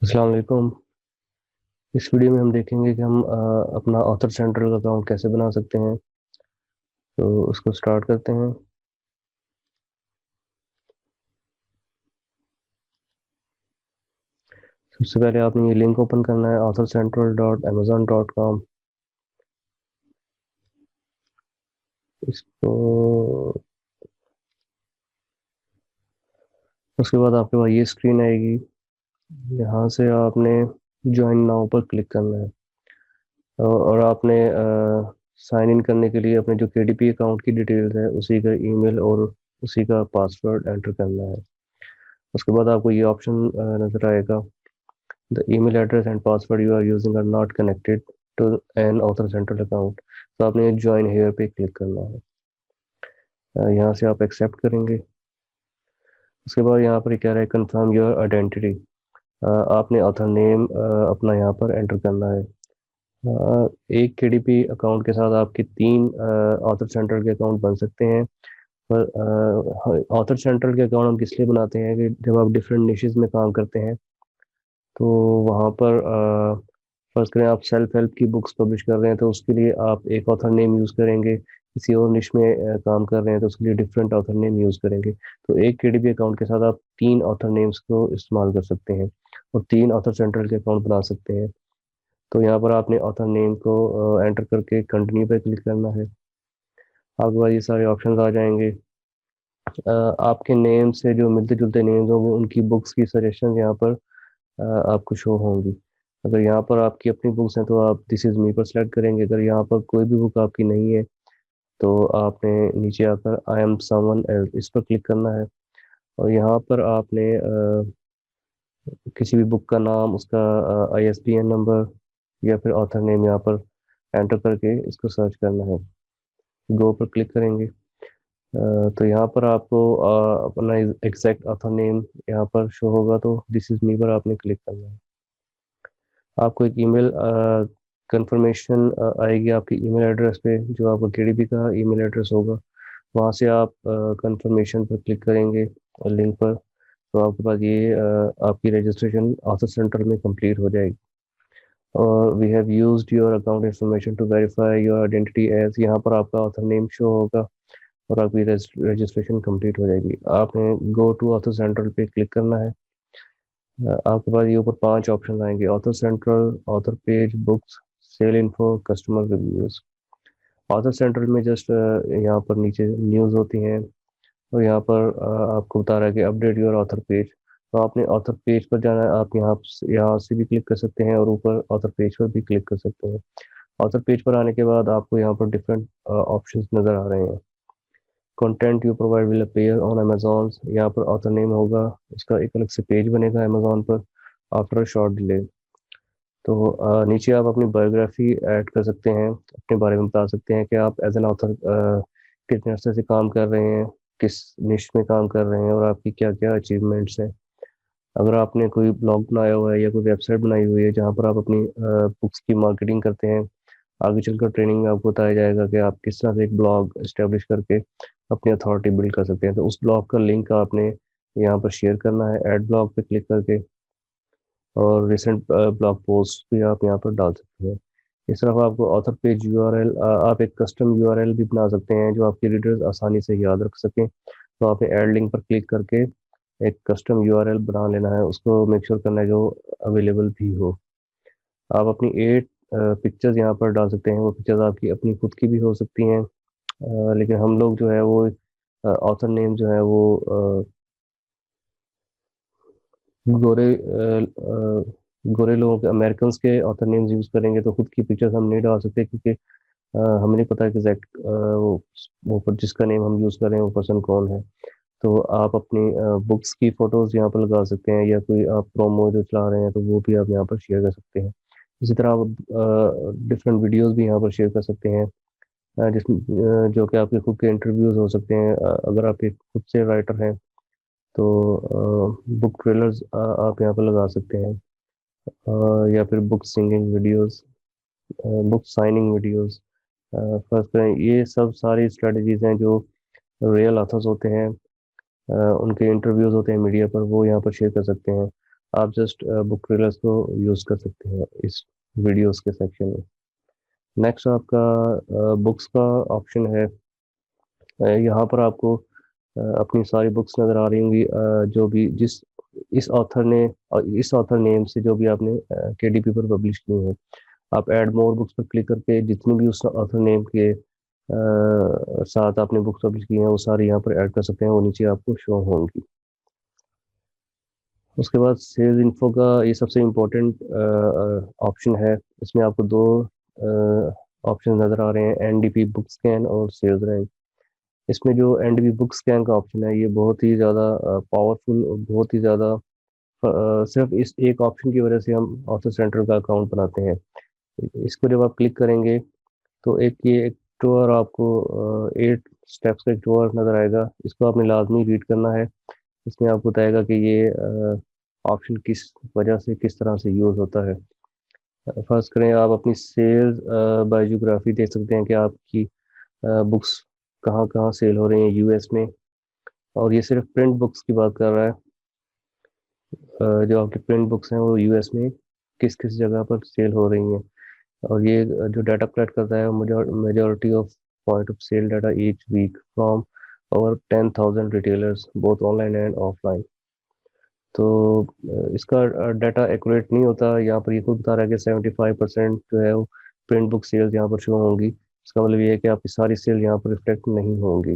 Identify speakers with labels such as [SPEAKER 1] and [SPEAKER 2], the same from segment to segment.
[SPEAKER 1] अस्सलाम वालेकुम। इस वीडियो में हम देखेंगे कि हम अपना ऑथर सेंट्रल अकाउंट कैसे बना सकते हैं। तो उसको स्टार्ट करते हैं। सबसे पहले आपने ये लिंक ओपन करना है authorcentral.amazon.com। इसको उसके बाद आपके पास ये स्क्रीन आएगी। यहाँ से आपने ज्वाइन नाउ पर क्लिक करना है और आपने साइन इन करने के लिए अपने जो केडीपी अकाउंट की डिटेल्स है उसी का ईमेल और उसी का पासवर्ड एंटर करना है। उसके बाद आपको ये ऑप्शन नज़र आएगा, the email address and password you are using are not connected to an author central account। तो आपने ज्वाइन हेयर पे क्लिक करना है। यहाँ से आप एक्सेप्ट करेंगे। उसके बाद यहाँ पर क्या रहा है, कंफर्म योर आइडेंटिटी। आपने ऑथर नेम अपना यहाँ पर एंटर करना है। एक केडीपी अकाउंट के साथ आपके तीन ऑथर सेंट्रल के अकाउंट बन सकते हैं। पर ऑथर सेंट्रल के अकाउंट हम किस लिए बनाते हैं कि जब आप डिफरेंट निशेस में काम करते हैं तो वहाँ पर फर्स्ट करें आप सेल्फ हेल्प की बुक्स पब्लिश कर रहे हैं तो उसके लिए आप एक ऑथर नेम यूज़ करेंगे। किसी और निश में काम कर रहे हैं तो उसके लिए डिफरेंट ऑथर नेम यूज़ करेंगे। तो एक केडीबी अकाउंट के साथ आप तीन ऑथर नेम्स को इस्तेमाल कर सकते हैं और तीन ऑथर सेंट्रल के अकाउंट बना सकते हैं। तो यहाँ पर आपने ऑथर नेम को एंटर करके कंटिन्यू पे क्लिक करना है। आपके पास ये सारे ऑप्शन आ जाएंगे। आपके नेम से जो मिलते जुलते नेम्स होंगे उनकी बुक्स की सजेशन यहाँ पर आपको शो होंगी। अगर यहाँ पर आपकी अपनी बुक्स हैं तो आप दिस इज़ मी पर सेलेक्ट करेंगे। अगर यहाँ पर कोई भी बुक आपकी नहीं है तो आपने नीचे आकर आई एम समवन एल्स इस पर क्लिक करना है और यहाँ पर आपने किसी भी बुक का नाम, उसका आईएसबीएन नंबर या फिर ऑथर नेम यहाँ पर एंटर करके इसको सर्च करना है। गो पर क्लिक करेंगे। तो यहाँ पर आपको अपना एग्जैक्ट ऑथर नेम यहाँ पर शो होगा तो दिस इज़ मी पर आपने क्लिक करना है। आपको एक ईमेल कंफर्मेशन आएगी आपकी ईमेल एड्रेस पे, जो आपका केडीबी का ईमेल एड्रेस होगा। वहाँ से आप कंफर्मेशन पर क्लिक करेंगे और लिंक पर, तो आपके पास ये आपकी रजिस्ट्रेशन ऑथर सेंटर में कंप्लीट हो जाएगी। और we have used your account information to verify your identity as, यहाँ पर आपका ऑथर नेम शो होगा और आपकी रजिस्ट्रेशन कंप्लीट हो जाएगी। आपने गो टू ऑथर सेंट्रल पे क्लिक करना है। आपके पास ये ऊपर पांच ऑप्शन आएंगे, author central, author page, books, sale info, customer reviews. Author central में जस्ट यहाँ पर नीचे न्यूज़ होती हैं और यहाँ पर आपको बता रहा है कि अपडेट योर ऑथर पेज। तो आपने ऑथर पेज पर जाना है। आप यहाँ से भी क्लिक कर सकते हैं और ऊपर ऑथर पेज पर भी क्लिक कर सकते हैं। ऑथर पेज पर आने के बाद आपको यहाँ पर डिफरेंट ऑप्शंस नज़र आ रहे हैं। Content you provide will appear on Amazon, यहाँ पर ऑथर नेम होगा, उसका एक अलग से पेज बनेगा अमेजोन पर आफ्टर शॉर्ट डिले। तो नीचे आप अपनी बायोग्राफी ऐड कर सकते हैं, अपने बारे में बता सकते हैं कि आप एज एन ऑथर कितने अरसे से काम कर रहे हैं, किस निश में काम कर रहे हैं और आपकी क्या क्या अचीवमेंट्स हैं। अगर आपने कोई ब्लॉग बनाया हुआ है या कोई वेबसाइट बनाई हुई है जहाँ पर आप अपनी बुक्स की मार्केटिंग करते हैं, आगे चलकर ट्रेनिंग में आपको बताया जाएगा कि आप किस तरह से एक ब्लॉग इस्टेब्लिश करके अपनी अथॉरिटी बिल्ड कर सकते हैं। तो उस ब्लॉग का लिंक आपने यहाँ पर शेयर करना है ऐड ब्लॉग पे क्लिक करके, और रिसेंट ब्लॉग पोस्ट भी आप यहाँ पर डाल सकते हैं। इस तरफ आपको ऑथर पेज यूआरएल, आप एक कस्टम यूआरएल भी बना सकते हैं जो आपके रीडर्स आसानी से याद रख सकें। तो आपने ऐड लिंक पर क्लिक करके एक कस्टम यूआरएल बना लेना है, उसको मेक श्योर करना है जो अवेलेबल भी हो। आप अपनी 8 पिक्चर्स यहाँ पर डाल सकते हैं। वो पिक्चर्स आपकी अपनी खुद की भी हो सकती हैं, लेकिन हम लोग जो है वो ऑथर नेम जो है वो गोरे गोरे लोगों के, अमेरिकन के ऑथर नेम्स यूज़ करेंगे तो खुद की पिक्चर्स हम नहीं डाल सकते क्योंकि हमें नहीं पता कि एग्जैक्ट वो पर जिसका नेम हम यूज़ कर रहे हैं वो पर्सन कौन है। तो आप अपनी बुक्स की फ़ोटोज़ यहाँ पर लगा सकते हैं या कोई आप प्रोमो जो चला रहे हैं तो वो भी आप यहाँ पर शेयर कर सकते हैं। इसी तरह आप डिफरेंट वीडियोस भी यहाँ पर शेयर कर सकते हैं, जो कि आपके खुद के इंटरव्यूज़ हो सकते हैं। अगर आप एक खुद से राइटर हैं तो बुक ट्रेलर्स आप यहाँ पर लगा सकते हैं, या फिर book singing videos, book signing videos. First करें, ये सब सारी स्ट्रेटजीज हैं जो रियल ऑथर्स होते हैं, उनके इंटरव्यूज होते हैं मीडिया पर, वो यहाँ पर शेयर कर सकते हैं। आप जस्ट बुक ट्रेलर्स को यूज़ कर सकते हैं इस वीडियोस के सेक्शन में। नेक्स्ट आपका बुक्स का ऑप्शन है। यहाँ पर आपको अपनी सारी बुक्स नज़र आ रही होंगी, जो भी जिस इस ऑथर ने और इस ऑथर नेम से जो भी आपने केडीपी पर पब्लिश की है। आप ऐड मोर बुक्स पर क्लिक करके जितनी भी उस ऑथर नेम के साथ आपने बुक्स पब्लिश की हैं वो सारी यहाँ पर ऐड कर सकते हैं, वो नीचे आपको शो होंगी। उसके बाद सेल्स इन्फो का ये सबसे इम्पोर्टेंट ऑप्शन है। इसमें आपको दो ऑप्शन नज़र आ रहे हैं, एनडीपी बुक स्कैन और सेल्स रैंक। इसमें जो एनडीपी बुक स्कैन का ऑप्शन है ये बहुत ही ज़्यादा पावरफुल और बहुत ही ज़्यादा सिर्फ इस एक ऑप्शन की वजह से हम ऑथर सेंटर का अकाउंट बनाते हैं। इसको जब आप क्लिक करेंगे तो एक टूर आपको 8 स्टेप्स का एक टूर नज़र आएगा। इसको आपने लाजमी रीड करना है। इसमें आपको बताएगा कि ये ऑप्शन किस वजह से किस तरह से यूज़ होता है। फर्स्ट करें, आप अपनी सेल्स बाय जियोग्राफी देख सकते हैं कि आपकी बुक्स कहाँ कहाँ सेल हो रही हैं यूएस में। और ये सिर्फ प्रिंट बुक्स की बात कर रहा है। जो आपकी प्रिंट बुक्स हैं वो यूएस में किस किस जगह पर सेल हो रही हैं। और ये जो डाटा कलेक्ट करता है majority of point of sale data each week from over 10,000 retailers both online and offline. तो इसका डाटा एक्यूरेट नहीं होता। यहाँ पर ये खुद बता रहा है कि 75% जो है वो प्रिंट बुक सेल्स यहाँ पर शो होंगी। इसका मतलब ये है कि आपकी सारी सेल यहाँ पर रिफ्लेक्ट नहीं होंगी।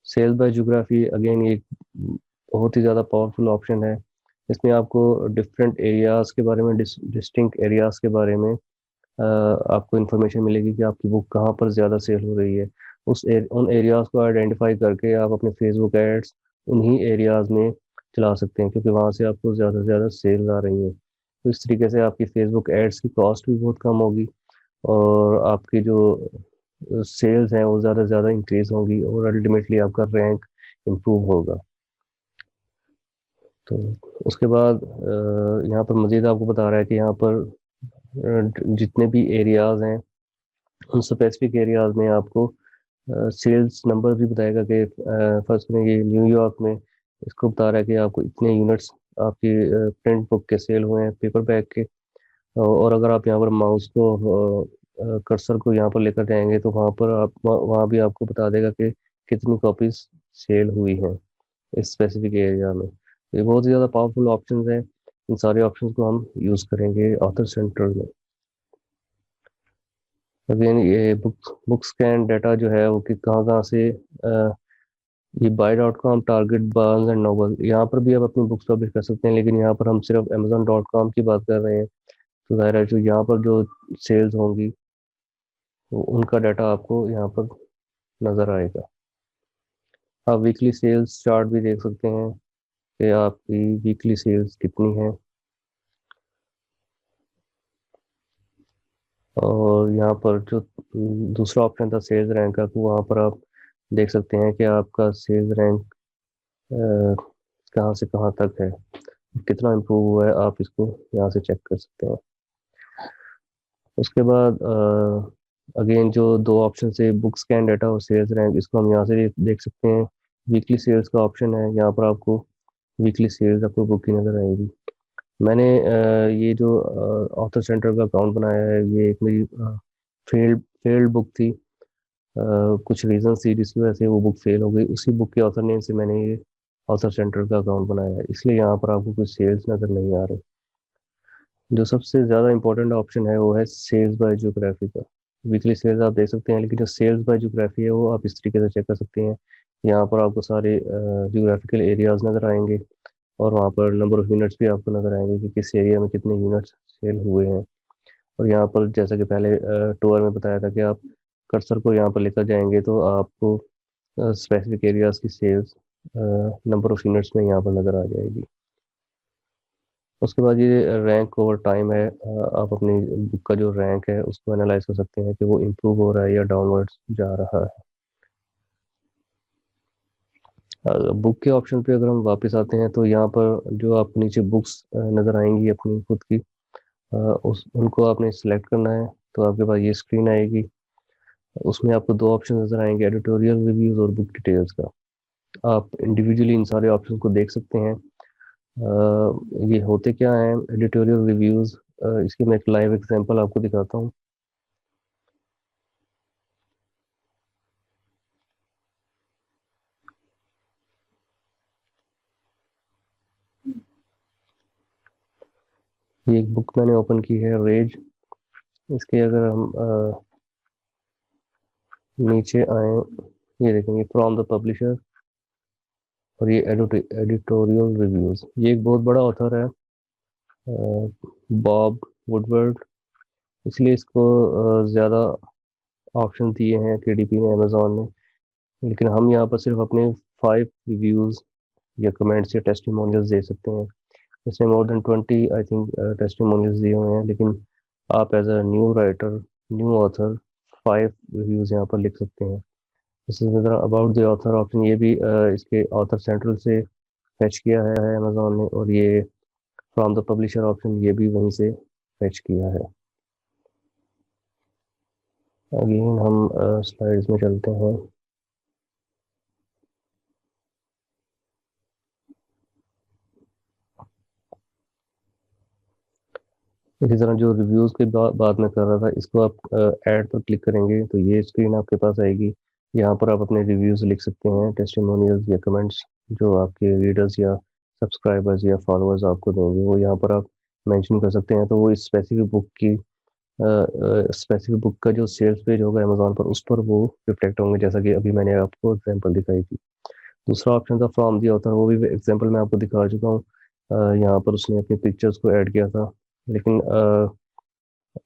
[SPEAKER 1] सेल्स बाय जियोग्राफी अगेन ये बहुत ही ज़्यादा पावरफुल ऑप्शन है। इसमें आपको डिफरेंट एरियाज़ के बारे में डिस्टिंक्ट एरियाज़ के बारे में आपको इन्फॉर्मेशन मिलेगी कि आपकी बुक कहाँ पर ज़्यादा सेल हो रही है। उन एरियाज़ को आइडेंटिफाई करके आप अपने फेसबुक एड्स उन्हीं एरियाज़ में चला सकते हैं, क्योंकि वहाँ से आपको ज़्यादा से ज़्यादा सेल्स आ रही हैं। तो इस तरीके से आपकी फेसबुक एड्स की कॉस्ट भी बहुत कम होगी और आपकी जो सेल्स हैं वो ज़्यादा से ज़्यादा इंक्रीज होंगी और अल्टीमेटली आपका रैंक इम्प्रूव होगा। तो उसके बाद यहाँ पर मज़ीद आपको बता रहा है कि यहाँ पर जितने भी एरियाज़ हैं उन स्पेसिफिक एरियाज़ में आपको सेल्स नंबर भी बताएगा कि फर्स्ट में ये न्यूयॉर्क में इसको बता रहा है कि आपको इतने यूनिट्स आपकी प्रिंट बुक के सेल हुए हैं पेपर बैग के। और अगर आप यहाँ पर माउस को कर्सर को यहाँ पर लेकर जाएंगे तो वहाँ पर आप वहाँ भी आपको बता देगा कि कितनी कॉपीज सेल हुई हैं इस स्पेसिफिक एरिया में। ये बहुत ही ज़्यादा पावरफुल ऑप्शंस हैं। इन सारे ऑप्शंस को हम यूज़ करेंगे ऑथर सेंटर में। अगेन ये बुक स्कैन डाटा जो है वो कि कहाँ कहाँ से ये buy.com, target, Barnes and Nobel, यहाँ पर भी आप अपनी बुक्स पब्लिश कर सकते हैं, लेकिन यहाँ पर हम सिर्फ amazon.com की बात कर रहे हैं। तो ज़ाहिर है जो यहाँ पर जो सेल्स होंगी वो उनका डाटा आपको यहाँ पर नज़र आएगा। आप वीकली सेल्स चार्ट भी देख सकते हैं कि आपकी वीकली सेल्स कितनी है। और यहाँ पर जो दूसरा ऑप्शन था सेल्स रैंक का, तो वहाँ पर आप देख सकते हैं कि आपका सेल्स रैंक कहाँ से कहाँ तक है, कितना इम्प्रूव हुआ है, आप इसको यहाँ से चेक कर सकते हैं। उसके बाद अगेन जो दो ऑप्शन से बुक स्कैन डाटा और सेल्स रैंक, इसको हम यहाँ से देख सकते हैं। वीकली सेल्स का ऑप्शन है, यहाँ पर आपको वीकली सेल्स अपनी बुक की नज़र आएगी। मैंने ये जो ऑथर सेंटर का अकाउंट बनाया है ये एक मेरी फेल्ड बुक थी। कुछ रीजन थी जिसकी वजह से वो बुक फेल हो गई। उसी बुक के ऑथर नेम से मैंने ये ऑथर सेंटर का अकाउंट बनाया है, इसलिए यहाँ पर आपको कुछ सेल्स नज़र नहीं आ रहे। जो सबसे ज़्यादा इंपॉर्टेंट ऑप्शन है वो है सेल्स बाय जियोग्राफी का। वीकली सेल्स आप देख सकते हैं, लेकिन जो सेल्स बाय जियोग्राफी है वो आप इस तरीके से चेक कर सकते हैं। यहाँ पर आपको सारे जियोग्राफिकल एरियाज नज़र आएंगे और वहाँ पर नंबर ऑफ यूनिट्स भी आपको नज़र आएंगे कि किस एरिया में कितने यूनिट्स सेल हुए हैं। और यहाँ पर जैसा कि पहले टूर में बताया था कि आप कर्सर को यहाँ पर लेकर जाएंगे तो आपको स्पेसिफिक एरियाज की सेल्स नंबर ऑफ यूनिट्स में यहाँ पर नज़र आ जाएगी। उसके बाद ये रैंक ओवर टाइम है। आप अपनी बुक का जो रैंक है उसको एनालाइज कर सकते हैं कि वो इम्प्रूव हो रहा है या डाउनवर्ड्स जा रहा है। बुक के ऑप्शन पे अगर हम वापस आते हैं तो यहाँ पर जो आप नीचे बुक्स नज़र आएंगी अपनी खुद की, उस उनको आपने सेलेक्ट करना है। तो आपके पास ये स्क्रीन आएगी, उसमें आपको दो ऑप्शन नज़र आएंगे, एडिटोरियल रिव्यूज़ और बुक डिटेल्स का। आप इंडिविजुअली इन सारे ऑप्शन को देख सकते हैं। ये होते क्या हैं एडिटोरियल रिव्यूज़। इसकी मैं एक लाइव एग्जांपल आपको दिखाता हूँ। ये एक बुक मैंने ओपन की है, रेज। इसके अगर हम नीचे आए, ये देखेंगे फ्रॉम द पब्लिशर, और ये एडिटोरियल रिव्यूज़। ये एक बहुत बड़ा ऑथर है, बॉब वुडवर्ड। इसलिए इसको ज़्यादा ऑप्शन दिए हैं केडीपी ने, अमेजोन ने। लेकिन हम यहाँ पर सिर्फ अपने 5 रिव्यूज़ या कमेंट्स या टेस्टिमोनियल्स दे सकते हैं। इसमें more than 20 I think testimonials दिए हुए हैं, लेकिन आप as a new writer, new author 5 reviews यहाँ पर लिख सकते हैं। इसी तरह अबाउट द ऑथर ऑप्शन, ये भी इसके ऑथर सेंट्रल से फैच किया है अमेजोन ने, और ये फ्रॉम द पब्लिशर ऑप्शन ये भी वहीं से फैच किया है। अगेन हम स्लाइड्स में चलते हैं। इसी तरह जो रिव्यूज़ की बात मैं कर रहा था, इसको आप ऐड पर क्लिक करेंगे तो ये स्क्रीन आपके पास आएगी। यहाँ पर आप अपने रिव्यूज़ लिख सकते हैं, टेस्टिमोनियल्स या कमेंट्स जो आपके रीडर्स या सब्सक्राइबर्स या फॉलोअर्स आपको देंगे, वो यहाँ पर आप मेंशन कर सकते हैं। तो वो इस स्पेसिफिक बुक का जो सेल्स पेज होगा अमेजोन पर, उस पर वो रिफ्लेक्ट होंगे, जैसा कि अभी मैंने आपको एग्जांपल दिखाई थी। दूसरा ऑप्शन था फ्रॉम दी ऑथर, वो भी एग्जांपल मैं आपको दिखा चुका हूँ। यहाँ पर उसने अपनी पिक्चर्स को ऐड किया था, लेकिन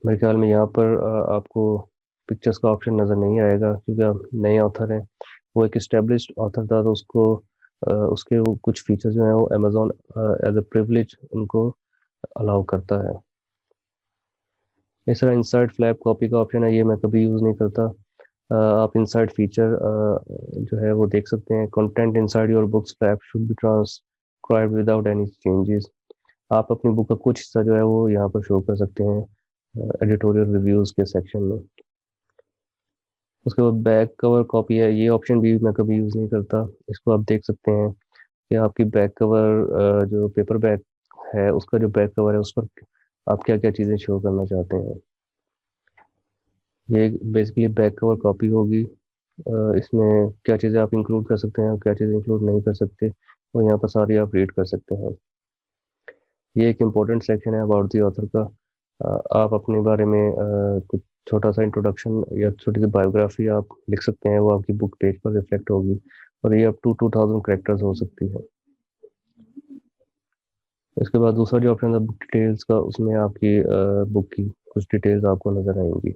[SPEAKER 1] मेरे ख्याल में यहाँ पर आपको पिक्चर्स का ऑप्शन नज़र नहीं आएगा, क्योंकि आप नए ऑथर हैं। वो एक इस्टेब्लिश्ड ऑथर था, तो उसको उसके वो कुछ फीचर्स जो हैं वो अमेजोन एज अ प्रिविलेज उनको अलाउ करता है। इस तरह इंसर्ट फ्लैप कॉपी का ऑप्शन है, ये मैं कभी यूज़ नहीं करता। आप इंसर्ट फीचर जो है वो देख सकते हैं। Content inside your books flap should be transcribed without any changes. आप अपनी बुक का कुछ हिस्सा जो है वो यहाँ पर शो कर सकते हैं एडिटोरियल रिव्यूज़ के सेक्शन में। उसके बाद बैक कवर कॉपी है, ये ऑप्शन भी मैं कभी यूज़ नहीं करता। इसको आप देख सकते हैं कि आपकी बैक कवर जो पेपर बैक है, उसका जो बैक कवर है उस पर आप क्या क्या चीज़ें शो करना चाहते हैं। ये बेसिकली बैक कवर कॉपी होगी। इसमें क्या चीज़ें आप इंक्लूड कर सकते हैं, क्या चीज़ें इंक्लूड नहीं कर सकते, वो यहाँ पर सारी आप रीड कर सकते हैं। ये एक इम्पोर्टेंट सेक्शन है अबाउट दी ऑथर का। आप अपने बारे में कुछ छोटा सा इंट्रोडक्शन या छोटी सी बायोग्राफी आप लिख सकते हैं, वो आपकी बुक पेज पर रिफ्लेक्ट होगी, और ये अप टू 2000 कैरेक्टर्स हो सकती है। इसके बाद दूसरा जो ऑप्शन है बुक डिटेल्स का, उसमें आपकी बुक की कुछ डिटेल्स आपको नज़र आएंगी।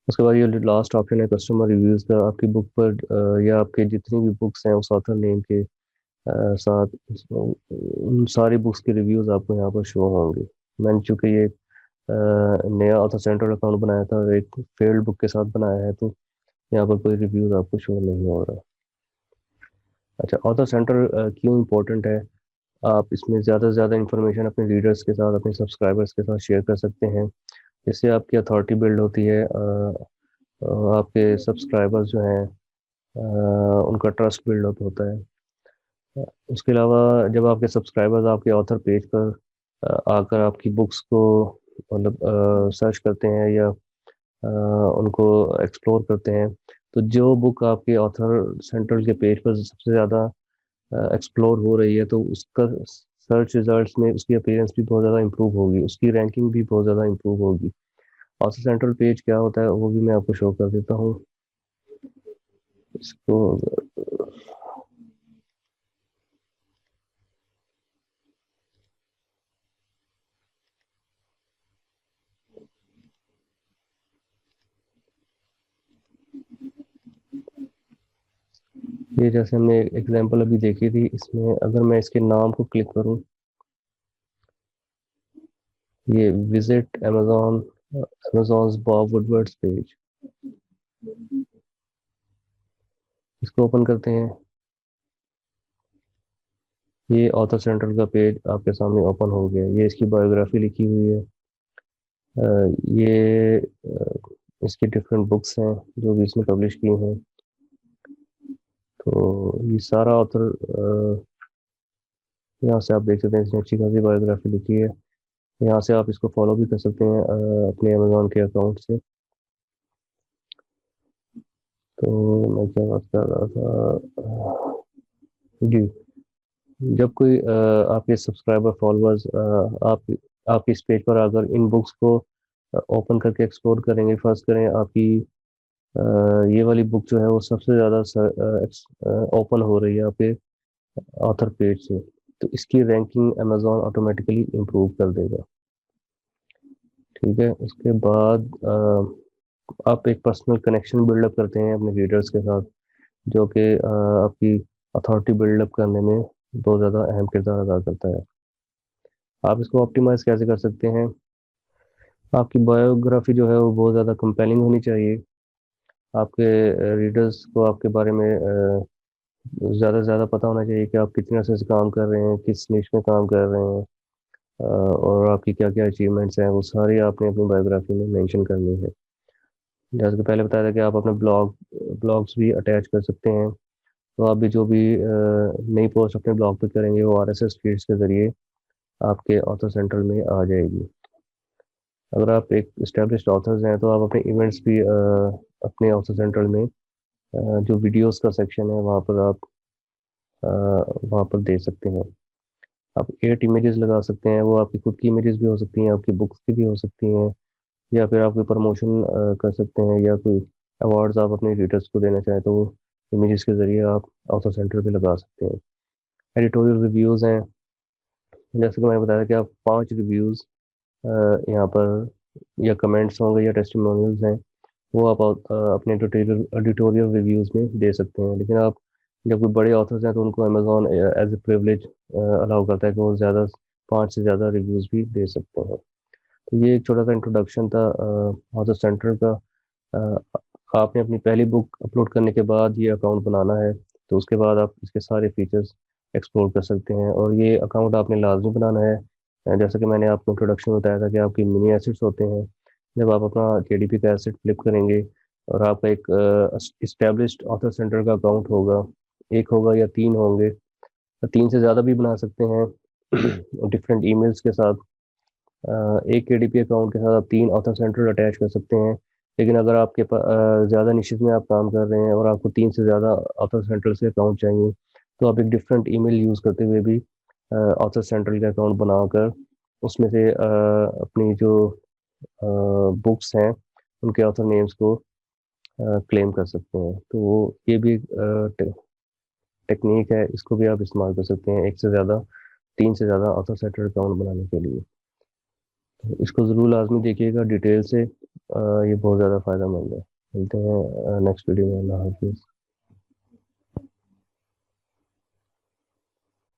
[SPEAKER 1] उसके बाद ये लास्ट ऑप्शन है कस्टमर रिव्यूज़ का। आपकी बुक पर या आपके जितनी भी बुक्स हैं उस ऑथर नेम के साथ उन सारी बुक्स के रिव्यूज़ आपको यहाँ पर शो होंगे। मैंने चूँकि ये नया ऑथर सेंट्रल अकाउंट बनाया था और एक फेल्ड बुक के साथ बनाया है, तो यहाँ पर कोई रिव्यूज़ आपको शो नहीं हो रहा। अच्छा, ऑथर सेंटर क्यों इम्पोर्टेंट है? आप इसमें ज़्यादा से ज़्यादा इंफॉर्मेशन अपने रीडर्स के साथ, अपने सब्सक्राइबर्स के साथ शेयर कर सकते हैं। इससे आपकी अथॉरिटी बिल्ड होती है। आपके सब्सक्राइबर्स जो हैं उनका ट्रस्ट बिल्ड अप होता है। उसके अलावा जब आपके सब्सक्राइबर्स आपके ऑथर पेज पर आकर आपकी बुक्स को मतलब सर्च करते हैं या उनको एक्सप्लोर करते हैं, तो जो बुक आपके ऑथर सेंट्रल के पेज पर सबसे ज़्यादा एक्सप्लोर हो रही है, तो उसका सर्च रिजल्ट्स में उसकी अपीयरेंस भी बहुत ज़्यादा इंप्रूव होगी, उसकी रैंकिंग भी बहुत ज़्यादा इंप्रूव होगी। ऑथर सेंट्रल पेज क्या होता है वो भी मैं आपको शो कर देता हूँ। इसको ये जैसे हमने एग्जांपल अभी देखी थी, इसमें अगर मैं इसके नाम को क्लिक करूं, ये विजिट अमेजोन, अमेजोन्स बॉब वुडवर्ड्स पेज, इसको ओपन करते हैं। ये ऑथर सेंट्रल का पेज आपके सामने ओपन हो गया। ये इसकी बायोग्राफी लिखी हुई है। ये इसकी डिफरेंट बुक्स हैं जो भी इसने पब्लिश की हैं। तो ये सारा ऑथर यहाँ से आप देख सकते हैं इसने अच्छी खासी बायोग्राफी लिखी है। यहाँ से आप इसको फॉलो भी कर सकते हैं अपने अमेज़ॉन के अकाउंट से। तो मैं क्या बात कर रहा था जी, जब कोई आपके सब्सक्राइबर फॉलोअर्स आपकी इस पेज पर आकर इन बुक्स को ओपन करके एक्सप्लोर करेंगे, फर्स्ट करें आपकी अ, ये वाली बुक जो है वो सबसे ज़्यादा ओपन हो रही है आपके ऑथर पेज से, तो इसकी रैंकिंग अमेज़ॉन ऑटोमेटिकली इम्प्रूव कर देगा। ठीक है, उसके बाद आप एक पर्सनल कनेक्शन बिल्डअप करते हैं अपने रीडर्स के साथ, जो कि आपकी अथॉरिटी बिल्डअप करने में बहुत ज़्यादा अहम किरदार अदा करता है। आप इसको ऑप्टिमाइज़ कैसे कर सकते हैं? आपकी बायोग्राफी जो है वो बहुत ज़्यादा कंपेलिंग होनी चाहिए। आपके रीडर्स को आपके बारे में ज़्यादा से ज़्यादा पता होना चाहिए कि आप कितने अरसे से काम कर रहे हैं, किस निश में काम कर रहे हैं, और आपकी क्या क्या अचीवमेंट्स हैं, वो सारी आपने अपनी बायोग्राफी में मेंशन करनी है। जैसे कि पहले बताया था कि आप अपने ब्लॉग्स भी अटैच कर सकते हैं। तो आप भी जो भी नई पोस्ट अपने ब्लॉग पे करेंगे वो आरएसएस फीड्स के ज़रिए आपके ऑथर सेंट्रल में आ जाएगी। अगर आप एक इस्टेब्लिश्ड ऑथर्स हैं तो आप अपने इवेंट्स भी अपने ऑथर सेंट्रल में जो वीडियोस का सेक्शन है वहाँ पर आप वहाँ पर दे सकते हैं। आप 8 इमेजेस लगा सकते हैं, वो आपकी खुद की इमेजेस भी हो सकती हैं, आपकी बुक्स की भी हो सकती हैं, या फिर आप कोई प्रमोशन कर सकते हैं, या कोई अवार्ड्स आप अपने रीडर्स को देना चाहें तो वो इमेजेस के ज़रिए आप ऑथर सेंटर पे लगा सकते हैं। एडिटोरियल रिव्यूज़ हैं, जैसे कि मैंने बताया कि आप 5 रिव्यूज़ यहाँ पर या कमेंट्स होंगे या टेस्टिमोनियल्स हैं, वो आप अपने एडिटोरियल रिव्यूज़ में दे सकते हैं। लेकिन आप जब कोई बड़े ऑथर्स हैं तो उनको Amazon as a privilege allow करता है कि वो ज़्यादा 5 से ज़्यादा रिव्यूज़ भी दे सकते हैं। तो ये एक छोटा सा इंट्रोडक्शन था ऑथर सेंटर का। आपने अपनी पहली बुक अपलोड करने के बाद ये अकाउंट बनाना है, तो उसके बाद आप इसके सारे फीचर्स एक्सप्लोर कर सकते हैं, और ये अकाउंट आपने लाजमी बनाना है। जैसा कि मैंने आपको इंट्रोडक्शन में बताया था कि आपकी मिनी एसेट्स होते हैं। जब आप अपना केडीपी का एसेट फ्लिप करेंगे और आपका एक इस्टेब्लिश्ड ऑथर सेंटर का अकाउंट होगा, एक होगा या 3 होंगे, 3 से ज़्यादा भी बना सकते हैं डिफरेंट ईमेल्स के साथ। एक केडीपी अकाउंट के साथ आप 3 ऑथर सेंटर अटैच कर सकते हैं। लेकिन अगर आपके पास ज़्यादा निश्चित में आप काम कर रहे हैं और आपको 3 से ज़्यादा ऑथर सेंटर से अकाउंट चाहिए, तो आप एक डिफरेंट ईमेल यूज़ करते हुए भी ऑथर सेंटर का अकाउंट बनाकर उसमें से अपनी जो बुक्स हैं उनके ऑथर नेम्स को क्लेम कर सकते हैं। तो वो ये भी एक टेक्निक है, इसको भी आप इस्तेमाल कर सकते हैं 3 से ज़्यादा ऑथर सेंटर अकाउंट बनाने के लिए। इसको ज़रूर लाजमी देखिएगा डिटेल से, ये बहुत ज़्यादा फ़ायदेमंद है। मिलते हैं नेक्स्ट वीडियो में। अल्लाह हाफिज़।